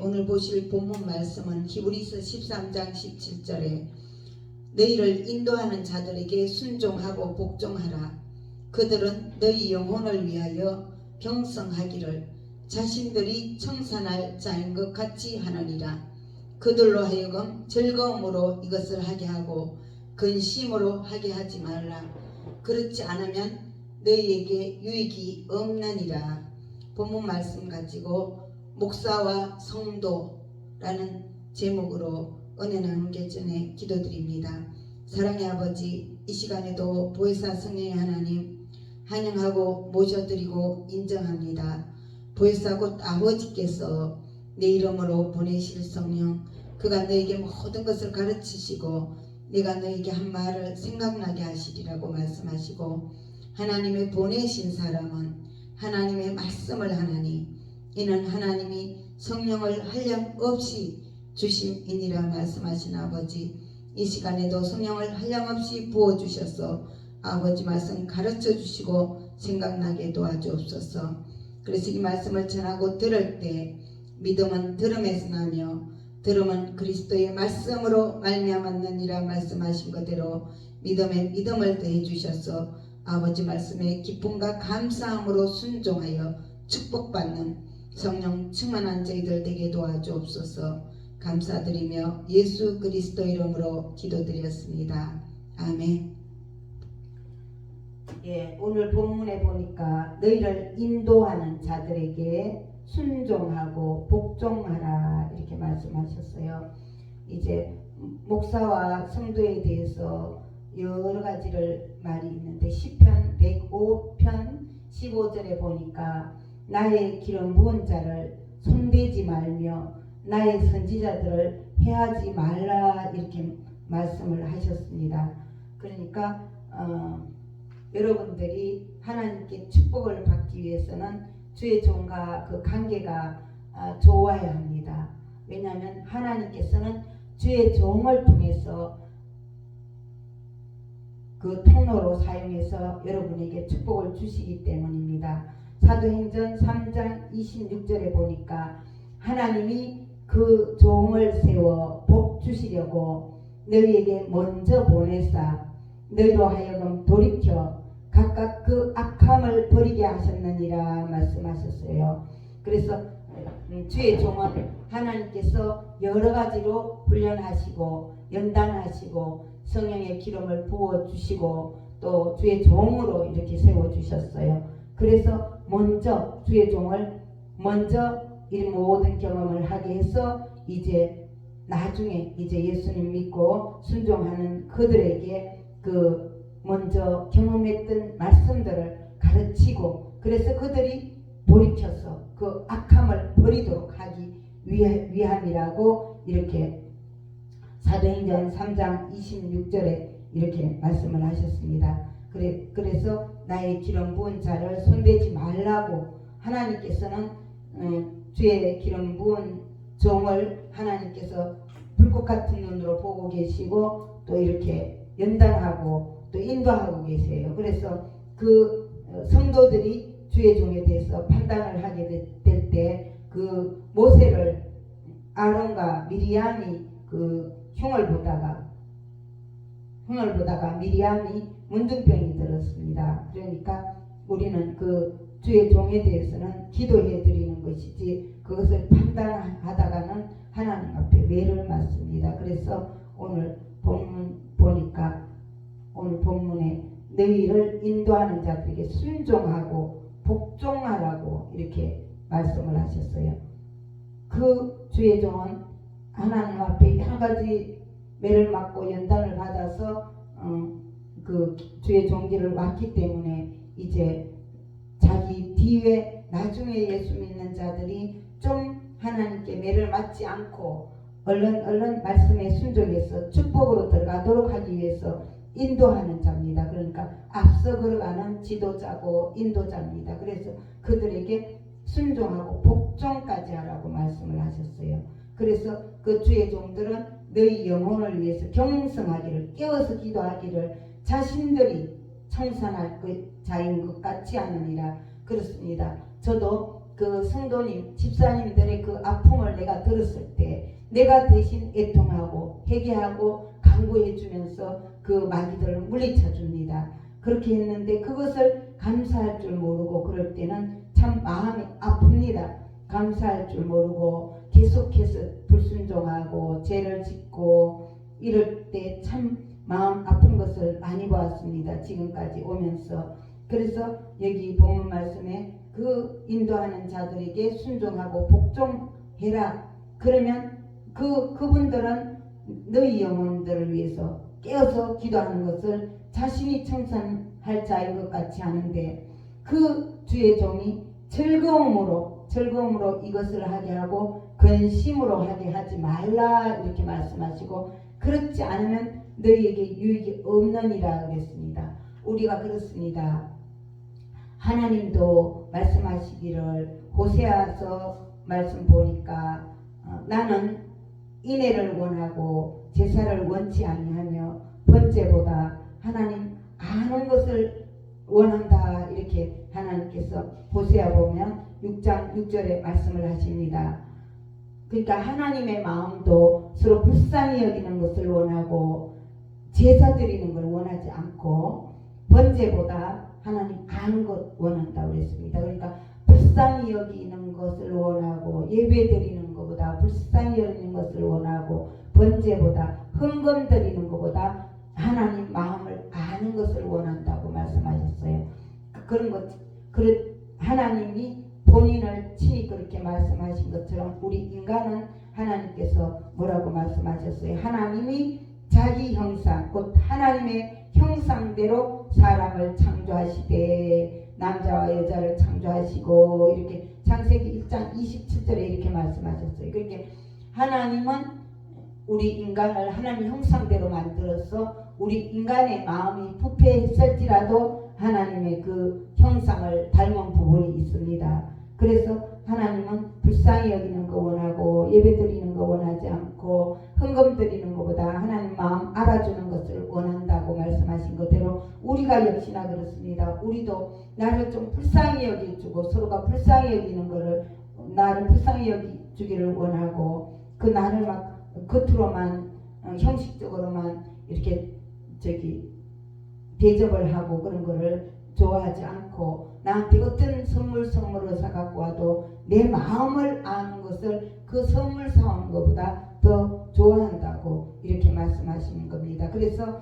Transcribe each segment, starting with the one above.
오늘 보실 본문 말씀은 히브리서 13장 17절에 너희를 인도하는 자들에게 순종하고 복종하라. 그들은 너희 영혼을 위하여 경성하기를 자신들이 청산할 자인 것 같이 하느니라. 그들로 하여금 즐거움으로 이것을 하게 하고 근심으로 하게 하지 말라. 그렇지 않으면 너희에게 유익이 없느니라. 본문 말씀 가지고 목사와 성도라는 제목으로 은혜 나누기 전에 기도드립니다. 사랑의 아버지, 이 시간에도 보혜사 성령의 하나님 환영하고 모셔드리고 인정합니다. 보혜사 곧 아버지께서 내 이름으로 보내실 성령, 그가 너에게 모든 것을 가르치시고 내가 너에게 한 말을 생각나게 하시리라고 말씀하시고, 하나님의 보내신 사람은 하나님의 말씀을 하나니 이는 하나님이 성령을 한량없이 주심이니라 말씀하신 아버지, 이 시간에도 성령을 한량없이 부어주셔서 아버지 말씀 가르쳐 주시고 생각나게 도와주옵소서. 그래서 이 말씀을 전하고 들을 때 믿음은 들음에서 나며 들음은 그리스도의 말씀으로 말미암았느니라 말씀하신 그대로 믿음에 믿음을 더해 주셔서 아버지 말씀에 기쁨과 감사함으로 순종하여 축복받는 성령 충만한 저희들 되게 도와주옵소서. 감사드리며 예수 그리스도 이름으로 기도드렸습니다. 아멘. 오늘 본문에 보니까 너희를 인도하는 자들에게 순종하고 복종하라 이렇게 말씀하셨어요. 이제 목사와 성도에 대해서 여러 가지를 말이 있는데 시편 105편 15절에 보니까 나의 기름 부은 자를 손대지 말며 나의 선지자들을 해하지 말라 이렇게 말씀을 하셨습니다. 그러니까 여러분들이 하나님께 축복을 받기 위해서는 주의 종과 그 관계가 좋아야 합니다. 왜냐하면 하나님께서는 주의 종을 통해서 그 통로로 사용해서 여러분에게 축복을 주시기 때문입니다. 사도행전 3장 26절에 보니까 하나님이 그 종을 세워 복 주시려고 너희에게 먼저 보내사 너희로 하여금 돌이켜 각각 그 악함을 버리게 하셨느니라 말씀하셨어요. 그래서 주의 종은 하나님께서 여러 가지로 훈련하시고 연단하시고 성령의 기름을 부어주시고 또 주의 종으로 이렇게 세워주셨어요. 그래서 먼저 주의 종을 먼저 이 모든 경험을 하게 해서 이제 나중에 이제 예수님 믿고 순종하는 그들에게 그 먼저 경험했던 말씀들을 가르치고, 그래서 그들이 돌이켜서 그 악함을 버리도록 하기 위함이라고 이렇게 사도행전 3장 26절에 이렇게 말씀을 하셨습니다. 그래서 나의 기름 부은 자를 손대지 말라고 하나님께서는 주의 기름 부은 종을 하나님께서 불꽃 같은 눈으로 보고 계시고 또 이렇게 연단하고 또 인도하고 계세요. 그래서 그 성도들이 주의 종에 대해서 판단을 하게 될 때 그 모세를 아론과 미리암이 그 흉을 보다가 미리암이 문둥병이 들었습니다. 그러니까 우리는 그 주의 종에 대해서는 기도해 드리는 것이지 그것을 판단하다가는 하나님 앞에 매를 맞습니다. 그래서 오늘 본문 보니까 오늘 본문에 너희를 인도하는 자들에게 순종하고 복종하라고 이렇게 말씀을 하셨어요. 그 주의 종은 하나님 앞에 여러 가지 매를 맞고 연단을 받아서 그 주의 종기를 왔기 때문에 이제 자기 뒤에 나중에 예수 믿는 자들이 좀 하나님께 매를 맞지 않고 얼른 말씀에 순종해서 축복으로 들어가도록 하기 위해서 인도하는 자입니다. 그러니까 앞서 걸어가는 지도자고 인도자입니다. 그래서 그들에게 순종하고 복종까지 하라고 말씀을 하셨어요. 그래서 그 주의 종들은 너희 영혼을 위해서 경성하기를, 깨어서 기도하기를 자신들이 청산할 그 자인 것 같지 않느니라. 그렇습니다. 저도 그 성도님 집사님들의 그 아픔을 내가 들었을 때 내가 대신 애통하고 회개하고 간구해 주면서 그 마귀들을 물리쳐 줍니다. 그렇게 했는데 그것을 감사할 줄 모르고 그럴 때는 참 마음이 아픕니다. 감사할 줄 모르고 계속해서 불순종하고 죄를 짓고 이럴 때 참 마음 아픈 것을 많이 보았습니다. 지금까지 오면서. 그래서 여기 본문 말씀에 그 인도하는 자들에게 순종하고 복종해라. 그러면 그분들은 너희 영혼들을 위해서 깨어서 기도하는 것을 자신이 청산할 자인 것 같이 하는데 그 주의 종이 즐거움으로 이것을 하게 하고 근심으로 하게 하지 말라 이렇게 말씀하시고 그렇지 않으면 너희에게 유익이 없느니라 그랬습니다. 우리가 그렇습니다. 하나님도 말씀하시기를 호세아서 말씀 보니까 나는 인애를 원하고 제사를 원치 아니하며 번제보다 하나님 아는 것을 원한다 이렇게 하나님께서 호세아 보면 6장 6절에 말씀을 하십니다. 그러니까 하나님의 마음도 서로 불쌍히 여기는 것을 원하고 제사 드리는 걸 원하지 않고 번제보다 하나님 아는 것 원한다고 그랬습니다. 그러니까 불쌍히 여기는 것을 원하고 예배 드리는 것보다 불쌍히 여기는 것을 원하고 번제보다 헌금 드리는 것보다 하나님 마음을 아는 것을 원한다고 말씀하셨어요. 그런 것, 하나님이 본인을 친히 그렇게 말씀하신 것처럼 우리 인간은 하나님께서 뭐라고 말씀하셨어요? 하나님이 자기 형상, 곧 하나님의 형상대로 사람을 창조하시되 남자와 여자를 창조하시고 이렇게 창세기 1장 27절에 이렇게 말씀하셨어요. 그렇게 하나님은 우리 인간을 하나님 형상대로 만들어서 우리 인간의 마음이 부패했을지라도 하나님의 그 형상을 닮은 부분이 있습니다. 그래서 하나님은 불쌍히 여기는 거 원하고 예배 드리는 거 원하지 않고 헌금 드리는 것보다 하나님 마음 알아주는 것을 원한다고 말씀하신 것대로 우리가 역시나 그렇습니다. 우리도 나를 좀 불쌍히 여기주고 서로가 불쌍히 여기는 거를 나를 불쌍히 여기주기를 원하고 그 나를 막 겉으로만 형식적으로만 이렇게 대접을 하고 그런 거를 좋아하지 않고 나한테 어떤 선물을 사갖고 와도 내 마음을 아는 것을 그 선물 사오는 것보다 더 좋아한다고 이렇게 말씀하시는 겁니다. 그래서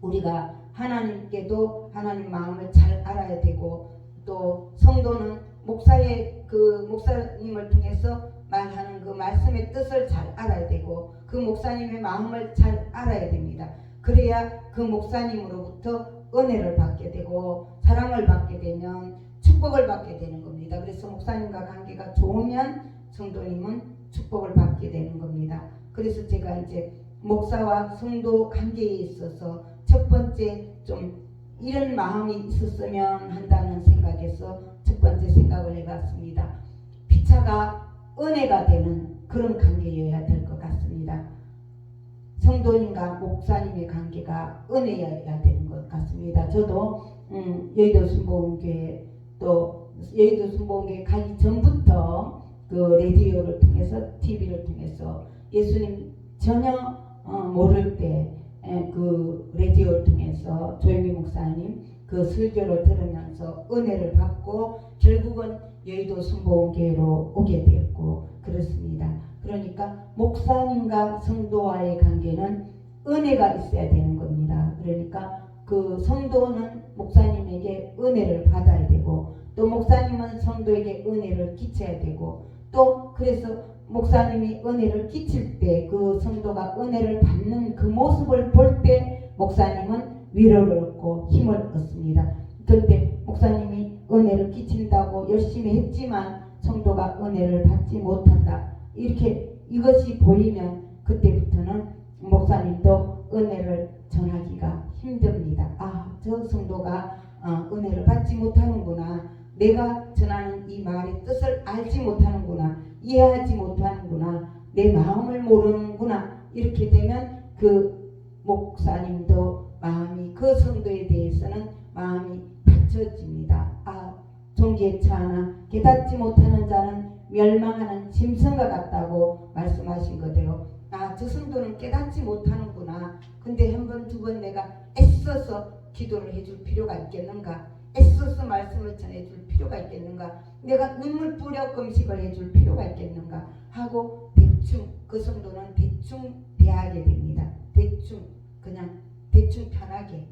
우리가 하나님께도 하나님 마음을 잘 알아야 되고 또 성도는 목사님을 통해서 말하는 그 말씀의 뜻을 잘 알아야 되고 그 목사님의 마음을 잘 알아야 됩니다. 그래야 그 목사님으로부터 은혜를 받게 되고 사랑을 받게 되면 축복을 받게 되는 겁니다. 그래서 목사님과 관계가 좋으면 성도님은 축복을 받게 되는 겁니다. 그래서 제가 이제 목사와 성도 관계에 있어서 첫 번째 좀 이런 마음이 있었으면 한다는 생각에서 첫 번째 생각을 해봤습니다. 피차가 은혜가 되는 그런 관계여야 될 것 같습니다. 성도님과 목사님의 관계가 은혜여야 되는 것 같습니다. 저도 여의도 순복음교회 또 여의도 순복음교회 가기 전부터 그 라디오를 통해서 TV를 통해서 예수님 전혀 모를 때 그 라디오를 통해서 조영기 목사님 그 설교를 들으면서 은혜를 받고 결국은 여의도 순복음교회로 오게 되었고 그렇습니다. 그러니까 목사님과 성도와의 관계는 은혜가 있어야 되는 겁니다. 그러니까 그 성도는 목사님에게 은혜를 받아야 되고 또 목사님은 성도에게 은혜를 끼쳐야 되고 또 그래서 목사님이 은혜를 끼칠 때 그 성도가 은혜를 받는 그 모습을 볼 때 목사님은 위로를 얻고 힘을 얻습니다. 그때 목사님이 은혜를 끼친다고 열심히 했지만 성도가 은혜를 받지 못한다. 이렇게 이것이 보이면 그때부터는 목사님도 은혜를 전하기가 힘듭니다. 아, 저 성도가 은혜를 받지 못하는구나. 내가 전하는 이 말의 뜻을 알지 못하는구나. 이해하지 못하는구나. 내 마음을 모르는구나. 이렇게 되면 그 목사님도 마음이 그 성도에 대해서는 마음이 닫혀집니다. 아, 종기에 차나 깨닫지 못하는 자는 멸망하는 짐승과 같다고 말씀하신 그대로 저 성도는 깨닫지 못하는구나. 근데 한 번, 두 번 내가 애써서 기도를 해줄 필요가 있겠는가? 애써서 말씀을 전해줄 필요가 있겠는가? 내가 눈물 뿌려 금식을 해줄 필요가 있겠는가? 하고 대충 그 성도는 대충 대하게 됩니다. 그냥 대충 편하게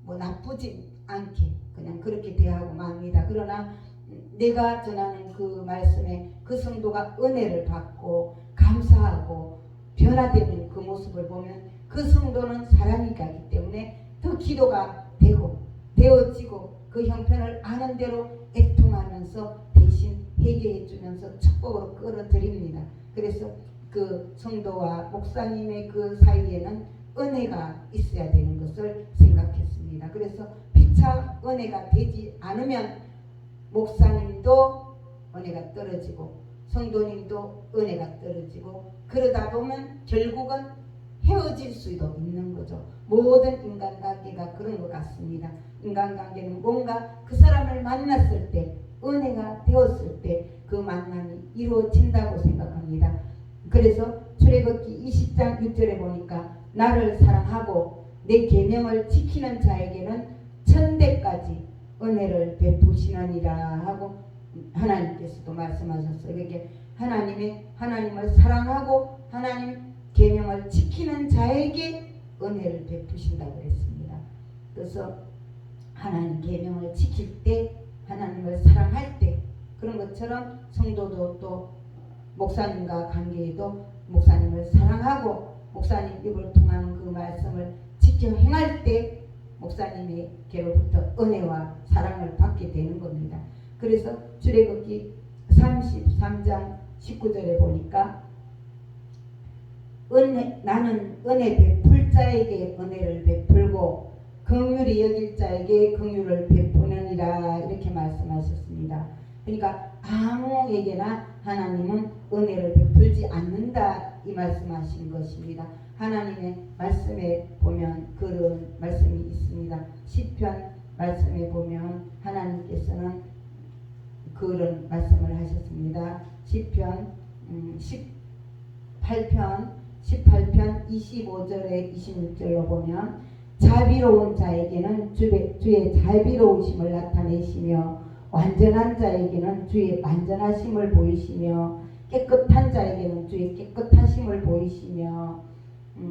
나쁘지 않게 그냥 그렇게 대하고 맙니다. 그러나 내가 전하는 그 말씀에 그 성도가 은혜를 받고 감사하고 변화되는 그 모습을 보면 그 성도는 사랑이 가기 때문에 더 기도가 되어지고 그 형편을 아는 대로 애통하면서 대신 회개해 주면서 축복으로 끌어들입니다. 그래서 그 성도와 목사님의 그 사이에는 은혜가 있어야 되는 것을 생각했습니다. 그래서 피차 은혜가 되지 않으면 목사님도 은혜가 떨어지고 성도님도 은혜가 떨어지고 그러다 보면 결국은 헤어질 수도 있는 거죠. 모든 인간관계가 그런 것 같습니다. 인간관계는 뭔가 그 사람을 만났을 때 은혜가 되었을 때 그 만남이 이루어진다고 생각합니다. 그래서 출애굽기 20장 6절에 보니까 나를 사랑하고 내 계명을 지키는 자에게는 천대까지 은혜를 베푸시느니라 하고 하나님께서도 말씀하셨어요. 그러니까 하나님을 사랑하고 하나님 계명을 지키는 자에게 은혜를 베푸신다고 했습니다. 그래서 하나님 계명을 지킬 때 하나님을 사랑할 때 그런 것처럼 성도도 또 목사님과 관계에도 목사님을 사랑하고 목사님 입을 통한 그 말씀을 지켜 행할 때 목사님에게로부터 은혜와 사랑을 받게 되는 겁니다. 그래서 출애굽기 33장 19절에 보니까 나는 은혜 베풀 자에게 은혜를 베풀고 긍휼히 여길 자에게 긍휼을 베푸느니라 이렇게 말씀하셨습니다. 그러니까 아무에게나 하나님은 은혜를 베풀지 않는다 이 말씀하신 것입니다. 하나님의 말씀에 보면 그런 말씀이 있습니다. 시편 말씀에 보면 하나님께서는 그런 말씀을 하셨습니다. 시편 18편 25절에 26절로 보면 자비로운 자에게는 주의 자비로우심을 나타내시며 완전한 자에게는 주의 완전하심을 보이시며 깨끗한 자에게는 주의 깨끗하심을 보이시며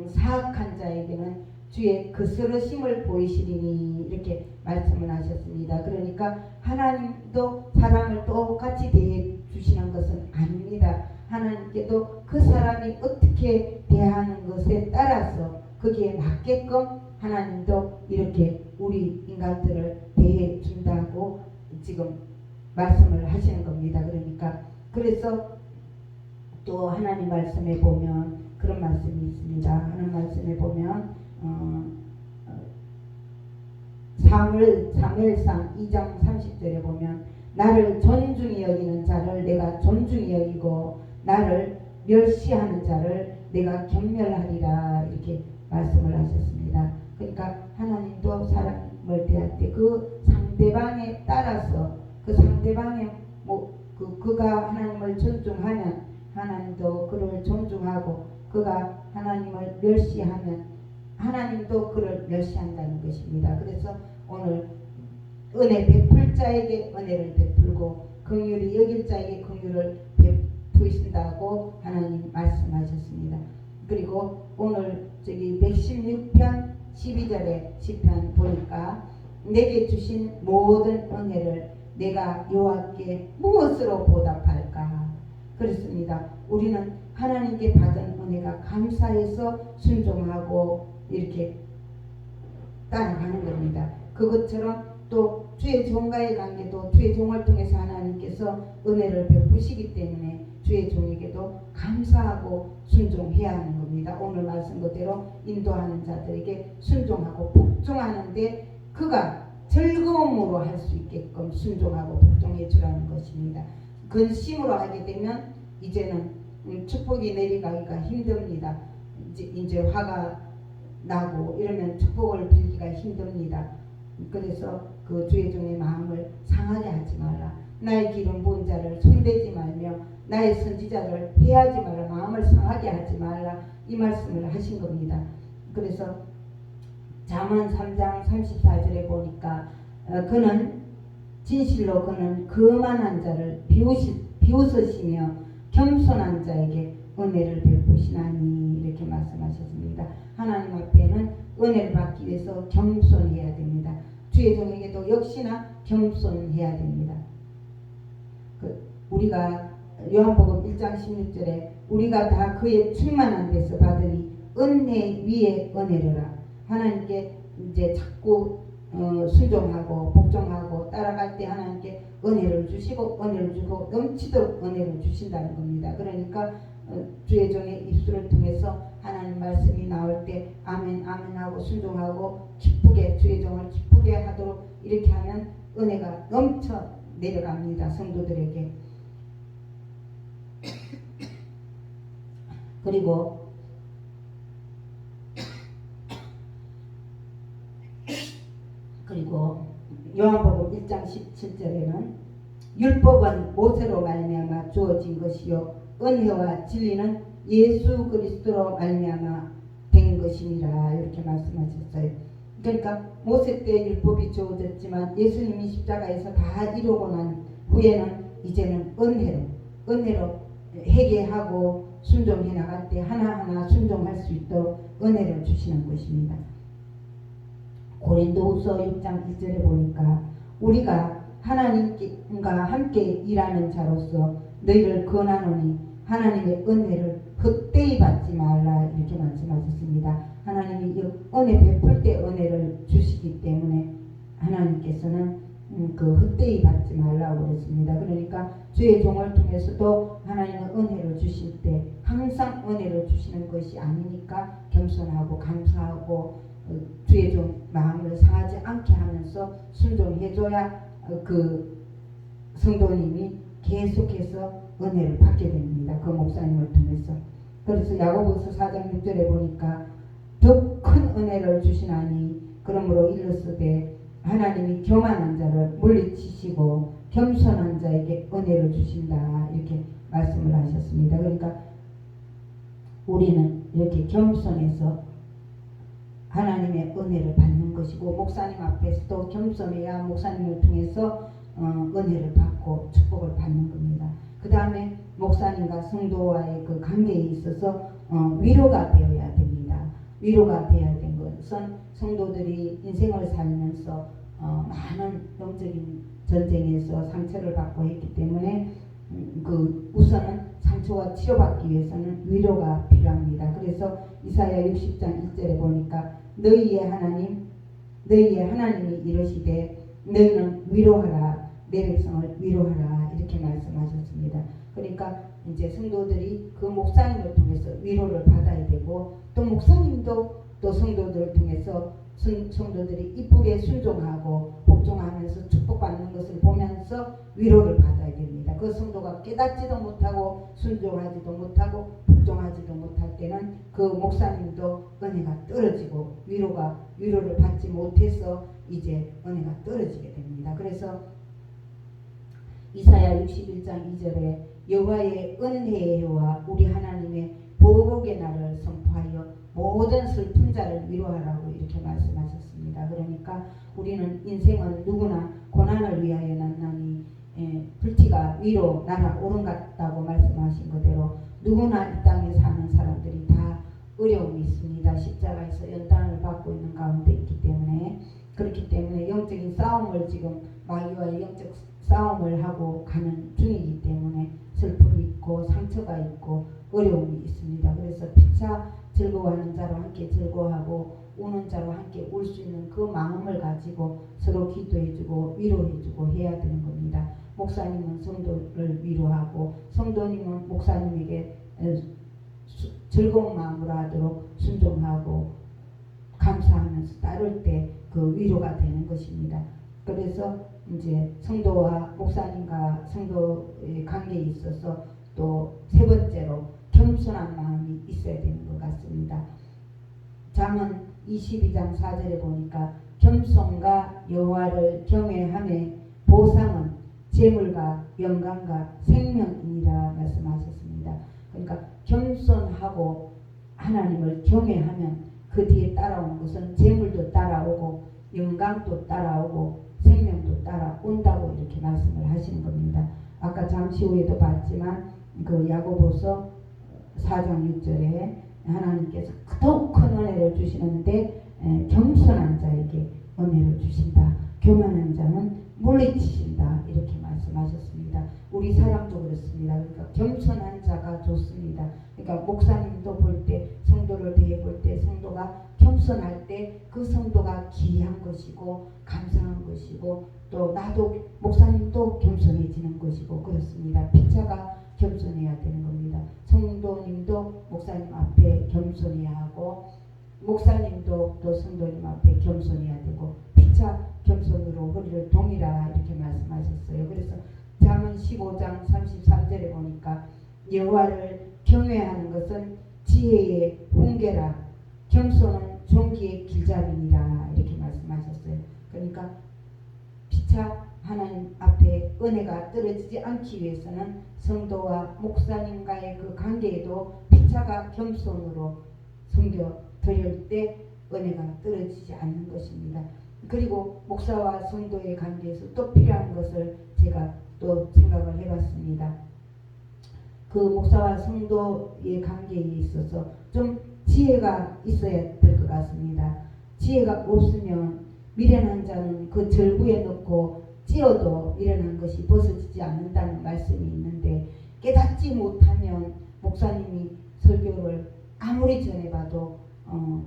사악한 자에게는 주의 그스러심을 보이시리니 이렇게 말씀을 하셨습니다. 그러니까 하나님도 사람을 똑같이 대해 주시는 것은 아닙니다. 하나님께도 그 사람이 어떻게 대하는 것에 따라서 거기에 맞게끔 하나님도 이렇게 우리 인간들을 대해 준다고 지금 말씀을 하시는 겁니다. 그래서 또 하나님 말씀에 보면 그런 말씀이 있습니다. 하나님 말씀에 보면 사무엘상 2장 30절에 보면 나를 존중히 여기는 자를 내가 존중히 여기고 나를 멸시하는 자를 내가 경멸하리라 이렇게 말씀을 하셨습니다. 그러니까 하나님도 사람을 대할 때 그 상대방에 따라서 그 상대방의 그가 하나님을 존중하면 하나님도 그를 존중하고 그가 하나님을 멸시하면 하나님도 그를 멸시한다는 것입니다. 그래서 오늘 은혜 베풀 자에게 은혜를 베풀고 긍휼히 여길 자에게 긍휼을 베푸신다고 하나님 말씀하셨습니다. 그리고 오늘 116편 12절에 시편 보니까 내게 주신 모든 은혜를 내가 여호와께 무엇으로 보답할까 그렇습니다. 우리는 하나님께 받은 은혜가 감사해서 순종하고 이렇게 따라가는 겁니다. 그것처럼 또 주의 종과의 관계도 주의 종을 통해서 하나님께서 은혜를 베푸시기 때문에 주의 종에게도 감사하고 순종해야 하는 겁니다. 오늘 말씀 그대로 인도하는 자들에게 순종하고 복종하는데 그가 즐거움으로 할 수 있게끔 순종하고 복종해 주라는 것입니다. 근심으로 하게 되면 이제는 축복이 내려가기가 힘듭니다. 이제 화가 나고 이러면 축복을 빌기가 힘듭니다. 그래서 그 주의 종의 마음을 상하게 하지 말라. 나의 기름 부은 자를 손대지 말며 나의 선지자를 해하지 말라, 마음을 상하게 하지 말라, 이 말씀을 하신 겁니다. 그래서 잠언 3장 34절에 보니까 그는 진실로 그는 거만한 자를 비웃으시며 겸손한 자에게 은혜를 베푸시나니, 이렇게 말씀하셨습니다. 하나님 앞에는 은혜를 받기 위해서 겸손해야 됩니다. 주의 종에게도 역시나 겸손해야 됩니다. 우리가 요한복음 1장 16절에 우리가 다 그의 충만한 데서 받으니 은혜 위에 은혜로라. 하나님께 이제 자꾸 순종하고 복종하고 따라갈 때 하나님께 은혜를 주시고 은혜를 주고 넘치도록 은혜를 주신다는 겁니다. 그러니까 주의 종의 입술을 통해서 하나님 말씀이 나올 때 아멘 아멘 하고 순종하고 기쁘게 주의 종을 기쁘게 하도록 이렇게 하면 은혜가 넘쳐 내려갑니다. 성도들에게. 그리고 요한복음 1장 17절에는 율법은 모세로 말미암아 주어진 것이요 은혜와 진리는 예수 그리스도로 말미암아 된 것이니라, 이렇게 말씀하셨어요. 그러니까 모세 때 율법이 주어졌지만 예수님이 십자가에서 다 이루고 난 후에는 이제는 은혜로 회개하고 순종해 나갈 때 하나하나 순종할 수 있도록 은혜를 주시는 것입니다. 고린도후서 6장 1절에 보니까 우리가 하나님과 함께 일하는 자로서 너희를 권하노니 하나님의 은혜를 헛되이 받지 말라, 이렇게 말씀하셨습니다. 하나님이 은혜 베풀 때 은혜를 주시기 때문에 하나님께서는 그 헛되이 받지 말라고 그랬습니다. 그러니까 주의 종을 통해서도 하나님은 은혜를 주실 때 항상 은혜를 주시는 것이 아니니까 겸손하고 감사하고 주의 종 마음을 상하지 않게 하면서 순종해줘야 그 성도님이 계속해서 은혜를 받게 됩니다. 그 목사님을 통해서. 그래서 야고보서 4장 6절에 보니까 더 큰 은혜를 주시나니 그러므로 일렀으되 하나님이 교만한 자를 물리치시고 겸손한 자에게 은혜를 주신다, 이렇게 말씀을 하셨습니다. 그러니까 우리는 이렇게 겸손해서 하나님의 은혜를 받는 것이고 목사님 앞에서도 겸손해야 목사님을 통해서 은혜를 받고 축복을 받는 겁니다. 그 다음에 목사님과 성도와의 그 관계에 있어서 위로가 되어야 됩니다. 위로가 되어야 된 것은 성도들이 인생을 살면서 많은 영적인 전쟁에서 상처를 받고 했기 때문에 그 우선은 상처가 치료받기 위해서는 위로가 필요합니다. 그래서 이사야 60장 1절에 보니까 너희의 하나님이 이르시되 너희는 위로하라, 내 백성을 위로하라, 이렇게 말씀하셨습니다. 그러니까 이제 성도들이 그 목사님을 통해서 위로를 받아야 되고 또 목사님도 또 성도들을 통해서 성도들이 이쁘게 순종하고 복종하면서 축복받는 것을 보면서 위로를 받아야 됩니다. 그 성도가 깨닫지도 못하고 순종하지도 못하고 복종하지도 못할 때는 그 목사님도 은혜가 떨어지고 위로를 받지 못해서 이제 은혜가 떨어지게 됩니다. 그래서 이사야 61장 2절에 여호와의 은혜와 우리 하나님의 보복의 날을 선포하여 모든 슬픈 자를 위로하라고 이렇게 말씀하셨습니다. 그러니까 우리는 인생은 누구나 고난을 위하여 났나니 불티가 위로 날아오른다고 말씀하신 그대로 누구나 이 땅에 사는 사람들이 다 어려움이 있습니다. 십자가에서 연단을 받고 있는 가운데 있기 때문에, 그렇기 때문에 영적인 싸움을 지금 마귀와의 영적 싸움을 하고 가는 중이기 때문에 슬픔이 있고 상처가 있고 어려움이 있습니다. 그래서 피차 즐거워하는 자로 함께 즐거워하고 우는 자로 함께 울 수 있는 그 마음을 가지고 서로 기도해주고 위로해주고 해야 되는 겁니다. 목사님은 성도를 위로하고 성도님은 목사님에게 즐거운 마음으로 하도록 순종하고 감사하면서 따를 때 그 위로가 되는 것입니다. 그래서 이제 성도와 목사님과 성도의 관계에 있어서 또 세 번째로 겸손한 마음이 있어야 되는 것 같습니다. 잠언 22장 4절에 보니까 겸손과 여호와를 경외함의 보상은 재물과 영광과 생명이니라 말씀하셨습니다. 그러니까 겸손하고 하나님을 경외하면 그 뒤에 따라오는 것은 재물도 따라오고 영광도 따라오고 생명도 따라온다고 이렇게 말씀을 하시는 겁니다. 아까 잠시 후에도 봤지만 그 야고보서 4장 6절에 하나님께서 더욱 큰 은혜를 주시는데 겸손한 자에게 은혜를 주신다. 교만한 자는 물리치신다. 이렇게 말씀하셨습니다. 우리 사람도 그렇습니다. 그러니까 겸손한 자가 좋습니다. 그러니까 목사님도 볼 때, 성도를 대해 볼 때, 성도가 겸손할 때 그 성도가 귀한 것이고 감사한 것이고 또 나도 목사님도 겸손해지는 것이고 그렇습니다. 피차가 겸손해야 되는 겁니다. 성도님도 목사님 앞에 겸손해야 하고 목사님도 또 성도님 앞에 겸손해야 되고 피차 겸손으로 허리를 동이라 이렇게 말씀하셨어요. 그래서 잠언 15장 33절에 보니까 여호와를 경외하는 것은 지혜의 훈계라 겸손은 존귀의 길잡이니라 이렇게 말씀하셨어요. 그러니까 피차 하나님 앞에 은혜가 떨어지지 않기 위해서는 성도와 목사님과의 그 관계에도 피차가 겸손으로 섬겨 드릴 때 은혜가 떨어지지 않는 것입니다. 그리고 목사와 성도의 관계에서 또 필요한 것을 제가 또 생각을 해봤습니다. 그 목사와 성도의 관계에 있어서 좀 지혜가 있어야 될 것 같습니다. 지혜가 없으면 미련한 자는 그 절구에 넣고 찧어도 미련한 것이 벗어지지 않는다는 말씀이 있는데 깨닫지 못하면 목사님이 설교를 아무리 전해봐도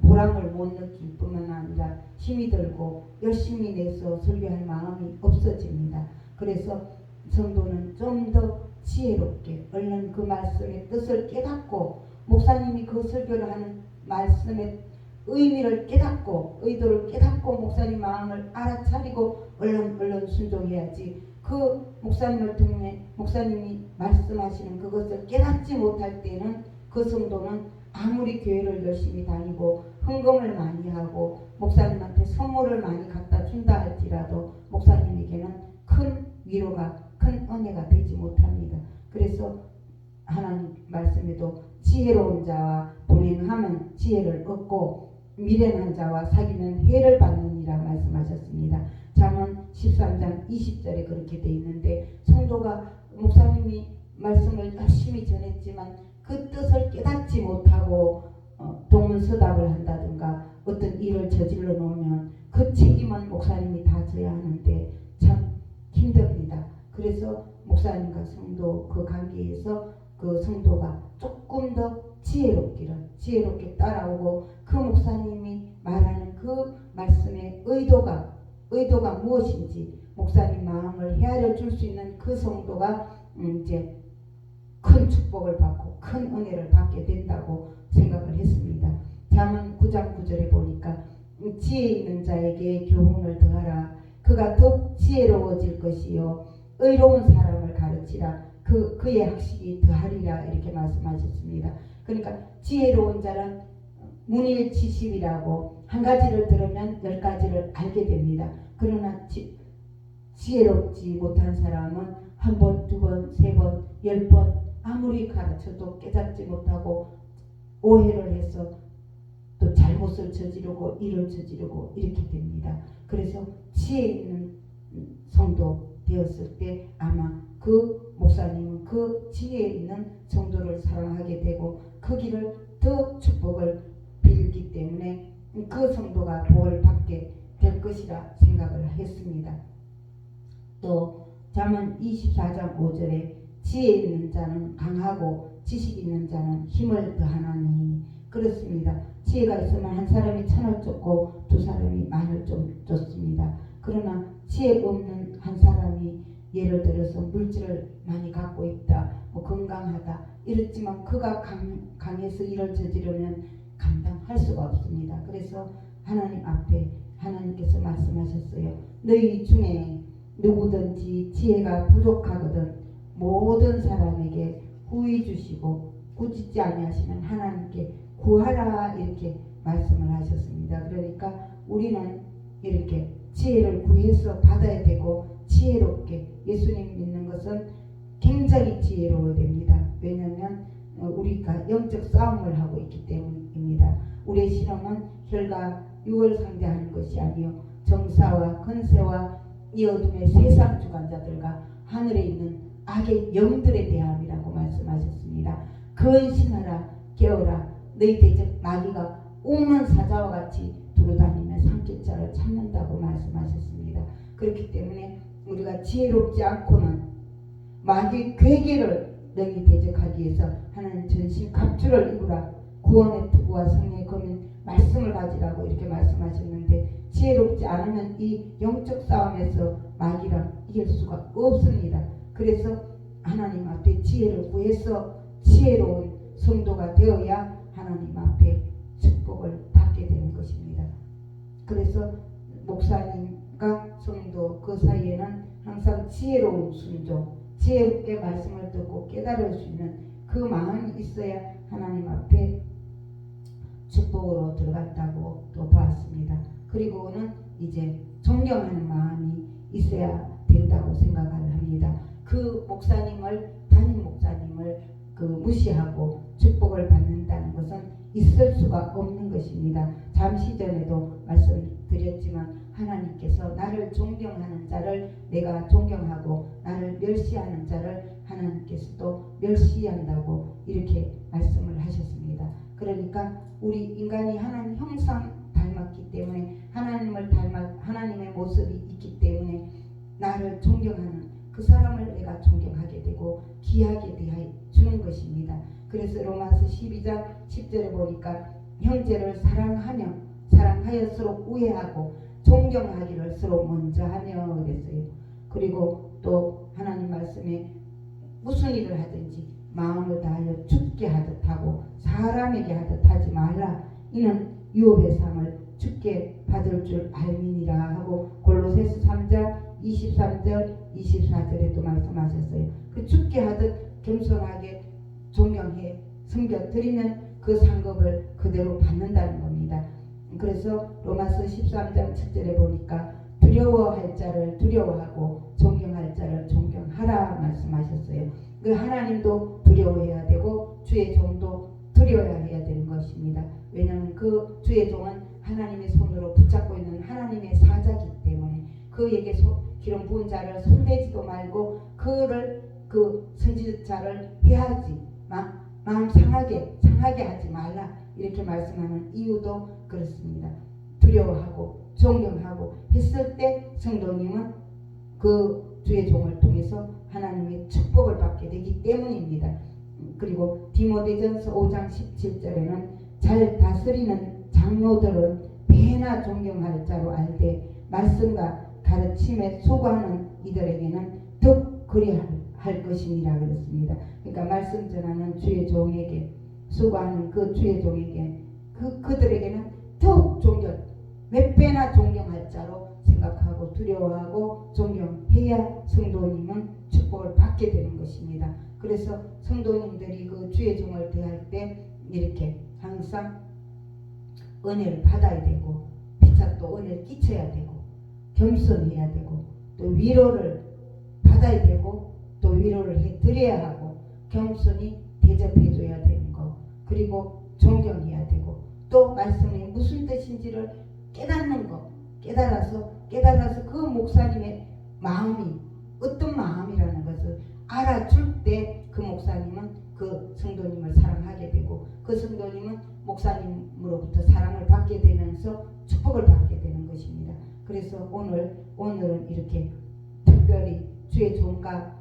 보람을 못 느낄 뿐만 아니라 힘이 들고 열심히 내서 설교할 마음이 없어집니다. 그래서 성도는 좀 더 지혜롭게 얼른 그 말씀의 뜻을 깨닫고 목사님이 그 설교를 하는 말씀의 의미를 깨닫고 의도를 깨닫고 목사님 마음을 알아차리고 얼른 순종해야지 그 목사님을 통해 목사님이 말씀하시는 그것을 깨닫지 못할 때는 그 성도는 아무리 교회를 열심히 다니고 헌금을 많이 하고 목사님한테 선물을 많이 갖다 준다 할지라도 목사님에게는 큰 위로가 큰 은혜가 되지 못합니다. 그래서 하나님 말씀에도 지혜로운 자와 동행하면 지혜를 얻고 미련한 자와 사귀는 해를 받느니라 말씀하셨습니다. 잠언 13장 20절에 그렇게 되어 있는데 성도가 목사님이 말씀을 열심히 전했지만 그 뜻을 깨닫지 못하고 동문서답을 한다든가 어떤 일을 저질러 놓으면 그 책임은 목사님이 다 져야 하는데 참 힘듭니다. 그래서 목사님과 성도 그 관계에서 그 성도가 조금 더 지혜롭게 따라오고 그 목사님이 말하는 그 말씀의 의도가 무엇인지 목사님 마음을 헤아려 줄 수 있는 그 성도가 이제 큰 축복을 받고 큰 은혜를 받게 된다고 생각을 했습니다. 잠언 9장 9절에 보니까 지혜 있는 자에게 교훈을 더하라. 그가 더욱 지혜로워질 것이요 의로운 사람을 가르치라. 그의 학식이 더하리라 이렇게 말씀하셨습니다. 그러니까 지혜로운 자는 문일치십이라고 한 가지를 들으면 10가지를 알게 됩니다. 그러나 지혜롭지 못한 사람은 한 번, 두 번, 세 번, 10번 아무리 가르쳐도 깨닫지 못하고 오해를 해서 또 잘못을 저지르고 일을 저지르고 이렇게 됩니다. 그래서 지혜 있는 성도 되었을 때 아마 그 목사님은 그 지혜 있는 성도를 사랑하게 되고 그 길을 더 축복을 빌기 때문에 그 성도가 복을 받게 될 것이라 생각을 했습니다. 또 잠언 24장 5절에 지혜 있는 자는 강하고 지식 있는 자는 힘을 더하나니 그렇습니다. 지혜가 있으면 한 사람이 1000을 쫓고 두 사람이 10,000을 쫓습니다. 그러나 지혜 없는 한 사람이 예를 들어서 물질을 많이 갖고 있다, 건강하다 이렇지만 그가 강해서 일을 저지르면 감당할 수가 없습니다. 그래서 하나님 앞에 하나님께서 말씀하셨어요. 너희 중에 누구든지 지혜가 부족하거든 모든 사람에게 후히 주시고 꾸짖지 아니하시는 하나님께 구하라 이렇게 말씀을 하셨습니다. 그러니까 우리는 이렇게 지혜를 구해서 받아야 되고 지혜롭게 예수님 믿는 것은 굉장히 지혜로워야 됩니다. 왜냐하면 우리가 영적 싸움을 하고 있기 때문입니다. 우리의 신앙은 혈과 육을 상대하는 것이 아니요 정사와 권세와 이 어둠의 세상 주관자들과 하늘에 있는 악의 영들에 대함이라고 말씀하셨습니다. 근신하라 깨어라 너희 대적 마귀가 옥는 사자와 같이 두루다니며 삼킬 자를 찾는다고 말씀하셨습니다. 그렇기 때문에 우리가 지혜롭지 않고는 마귀 괴계를 너희 대적하기 위해서 하나님 전신 갑주를 입으라 구원의 투구와 성령의 검인 말씀을 가지라고 이렇게 말씀하셨는데 지혜롭지 않으면 이 영적 싸움에서 마귀랑 이길 수가 없습니다. 그래서 하나님 앞에 지혜를 구해서 지혜로운 성도가 되어야 하나님 앞에 축복을 받게 되는 것입니다. 그래서 목사님과 성도 그 사이에는 항상 지혜로운 순종, 지혜롭게 말씀을 듣고 깨달을 수 있는 그 마음이 있어야 하나님 앞에 축복으로 들어간다고 또 보았습니다. 그리고는 이제 존경하는 마음이 있어야 된다고 생각을 합니다. 그 목사님을 담임 목사님을 무시하고 축복을 받는다는 것은 있을 수가 없는 것입니다. 잠시 전에도 말씀드렸지만 하나님께서 나를 존경하는 자를 내가 존경하고 나를 멸시하는 자를 하나님께서도 멸시한다고 이렇게 말씀을 하셨습니다. 그러니까 우리 인간이 하나님 형상 닮았기 때문에 하나님의 모습이 있기 때문에 나를 존경하는 그 사람을 내가 존경하게 되고 귀하게 대하여 주는 것입니다. 그래서 로마서 12장 10절에 보니까 형제를 사랑하여 서로 우애하고 존경하기를 서로 먼저 하며 그랬어요. 그리고 또 하나님 말씀에 무슨 일을 하든지 마음을 다하여 죽게 하듯 하고 사람에게 하듯 하지 말라. 이는 유업의 상을 죽게 받을 줄 알미니라 하고 골로새서 3장 23절 24절에도 말씀하셨어요. 그 죽게 하듯 겸손하게 존경해 섬겨드리면 그 상급을 그대로 받는다는 겁니다. 그래서 로마서 13장 7절에 보니까 두려워할 자를 두려워하고 존경할 자를 존경하라 말씀하셨어요. 그 하나님도 두려워해야 되고 주의 종도 두려워해야 되는 것입니다. 왜냐하면 그 주의 종은 하나님의 손으로 붙잡고 있는 하나님의 사자이기 때문에 그에게 기름 부은 자를 손대지도 말고 그 선지자를 해하지 마음 상하게 하지 말라 이렇게 말씀하는 이유도 그렇습니다. 두려워하고 존경하고 했을 때 성도님은 그 주의 종을 통해서 하나님의 축복을 받게 되기 때문입니다. 그리고 디모데전서 5장 17절에는 잘 다스리는 장로들은 배나 존경할 자로 알되 말씀과 가르침에 수고하는 이들에게는 더 그리할 것이니라 그랬습니다. 그러니까 말씀 전하는 주의 종에게 수고하는 그 주의 종에게 그들에게는 더욱 몇 배나 존경할 자로 생각하고 두려워하고 존경해야 성도님은 축복을 받게 되는 것입니다. 그래서 성도님들이 그 주의 종을 대할 때 이렇게 항상 은혜를 받아야 되고 피차 또 은혜를 끼쳐야 되고 겸손해야 되고 또 위로를 받아야 되고 또 위로를 해드려야 하고 겸손히 대접해줘야 되는 거 그리고 존경해야 되고 또 말씀이 무슨 뜻인지를 깨닫는 거 깨달아서 그 목사님의 마음이 어떤 마음이라는 것을 알아줄 때 그 목사님은 그 성도님을 사랑하게 되고 그 성도님은 목사님으로부터 사랑을 받게 되면서 축복을 받게 되는 것입니다. 그래서 오늘은 이렇게 특별히 주의 종과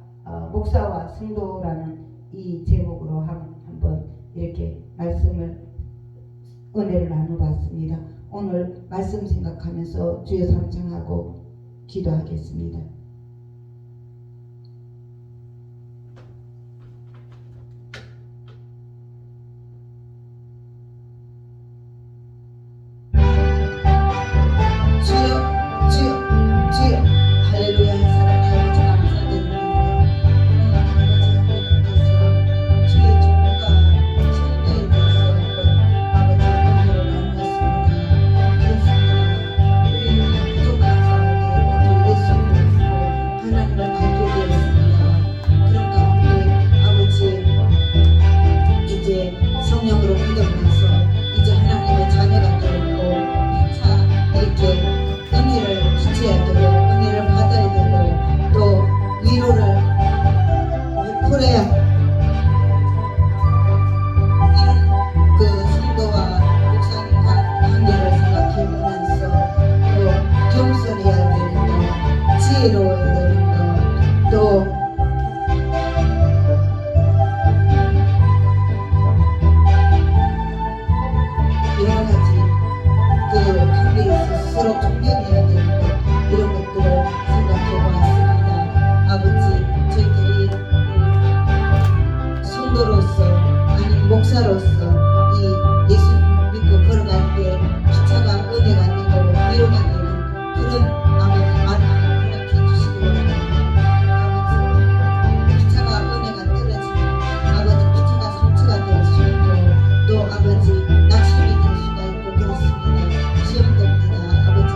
목사와 성도라는 이 제목으로 한번 이렇게 은혜를 나눠봤습니다. 오늘 말씀 생각하면서 주의 삼창하고 기도하겠습니다. 주여 할렐루야 사랑하는 아버지 감사드립니다. 하나님 아버지 주의 종과 성도에 대해서 아버지 은혜를 나누었습니다. 그렇습니다. 우리 부족한 가운데 모두 예수님을 믿고 성령으로 믿으면서 이제 하나님의 자녀가 되었고 피차 이렇게 은혜를 지쳐야 되고 은혜를 받아야 되고 또 위로를 베풀어야 이런 그 성도와 목사님 관계를 생각해보면서 또 겸손해야 되는 거, 지혜로워야 되는 거, 또 여러 가지 그 관계에서 서로 존경해야 되는 것 이런 것들을 생각해보았습니다. 아버지, 저희들이 성도로서 아니 목사로서 이 예수 믿고 걸어갈 때 피차가 은혜가 되고 위로가 되는 그런 아버지 말씀을 허락해 주시기 바랍니다. 아버지, 피차가 은혜가 떨어지고 아버지 피차가 상처가 될 수 있고 또 아버지 낙심이 될 수가 있고 그렇습니다. 시험됩니다. 아버지.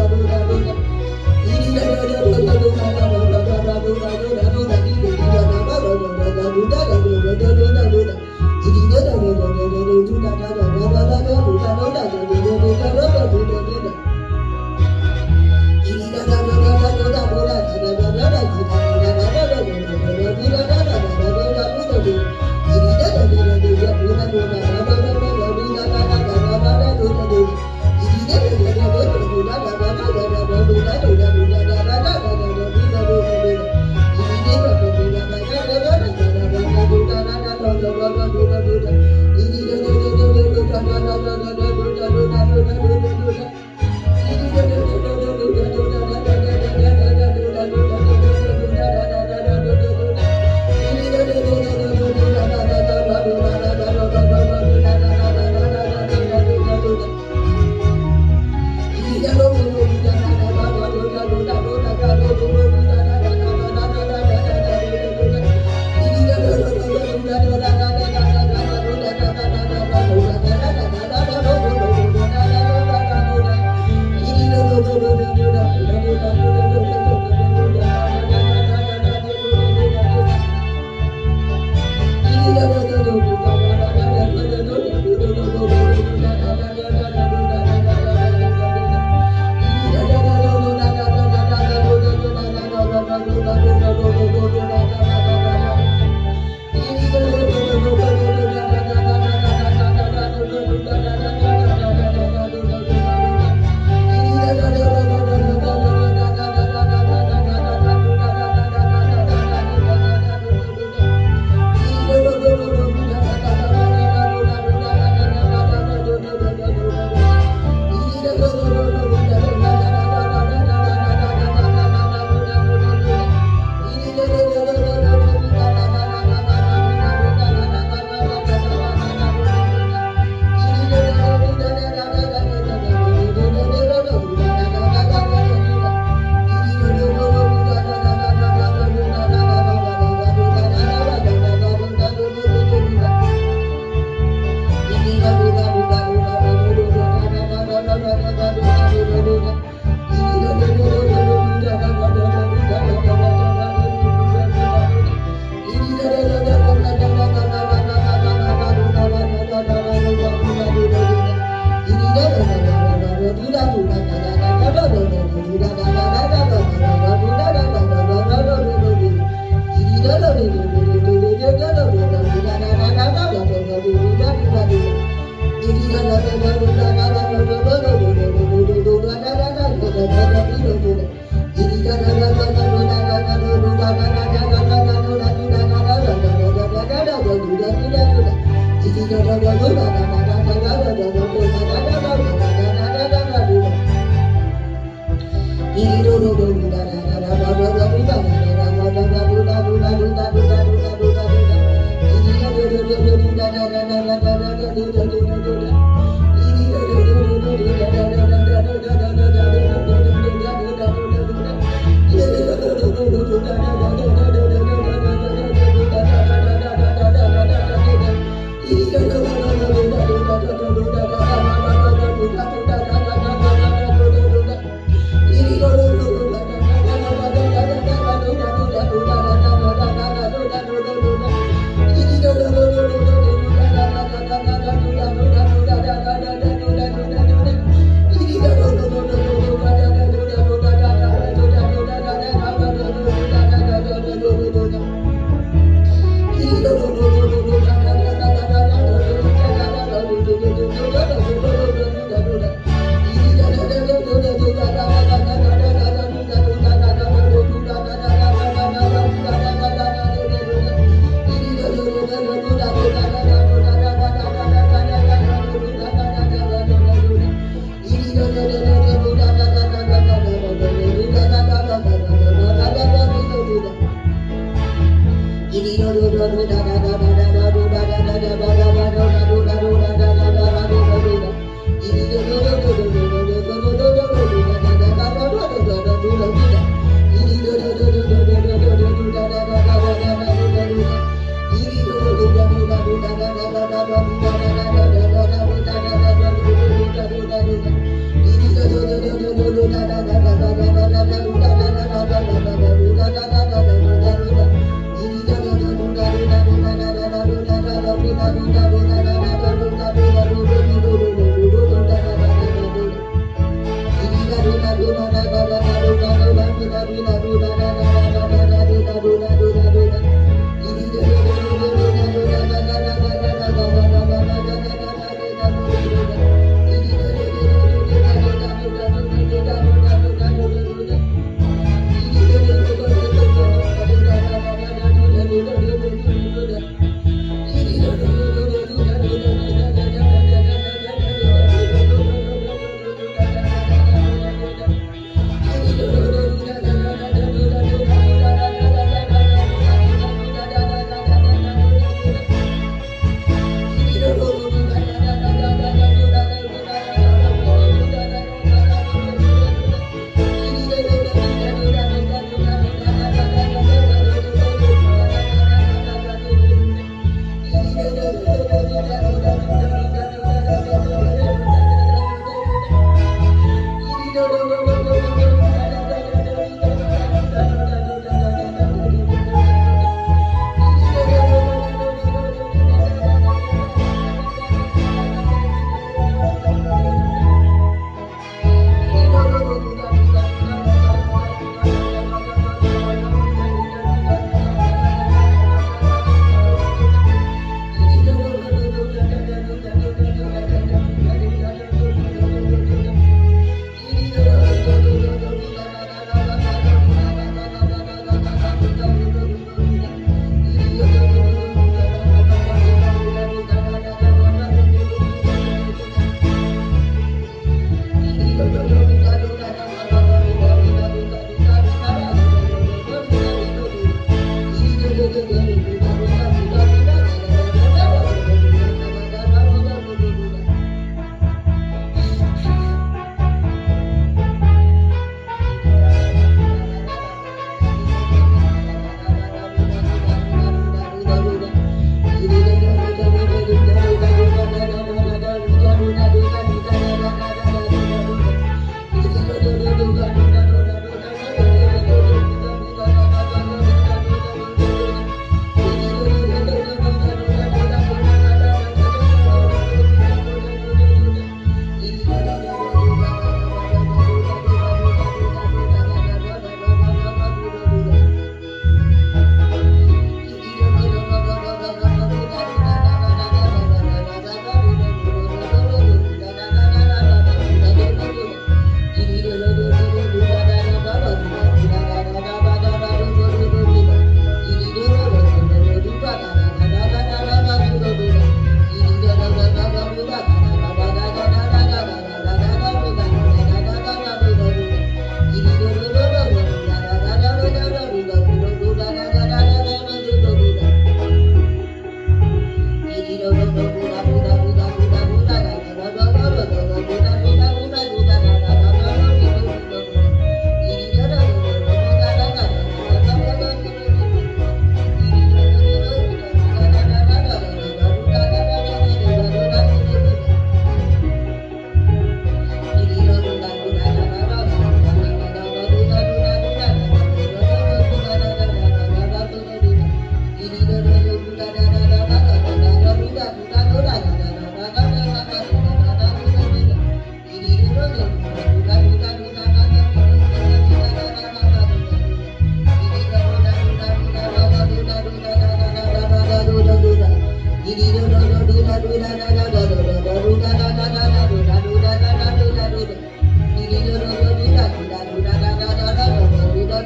Duduk Iri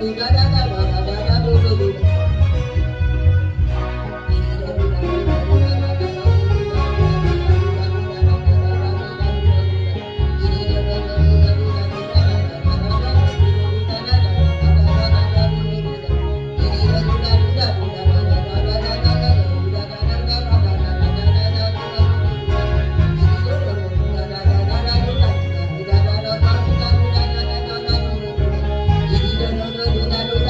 Thank you.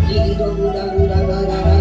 Iri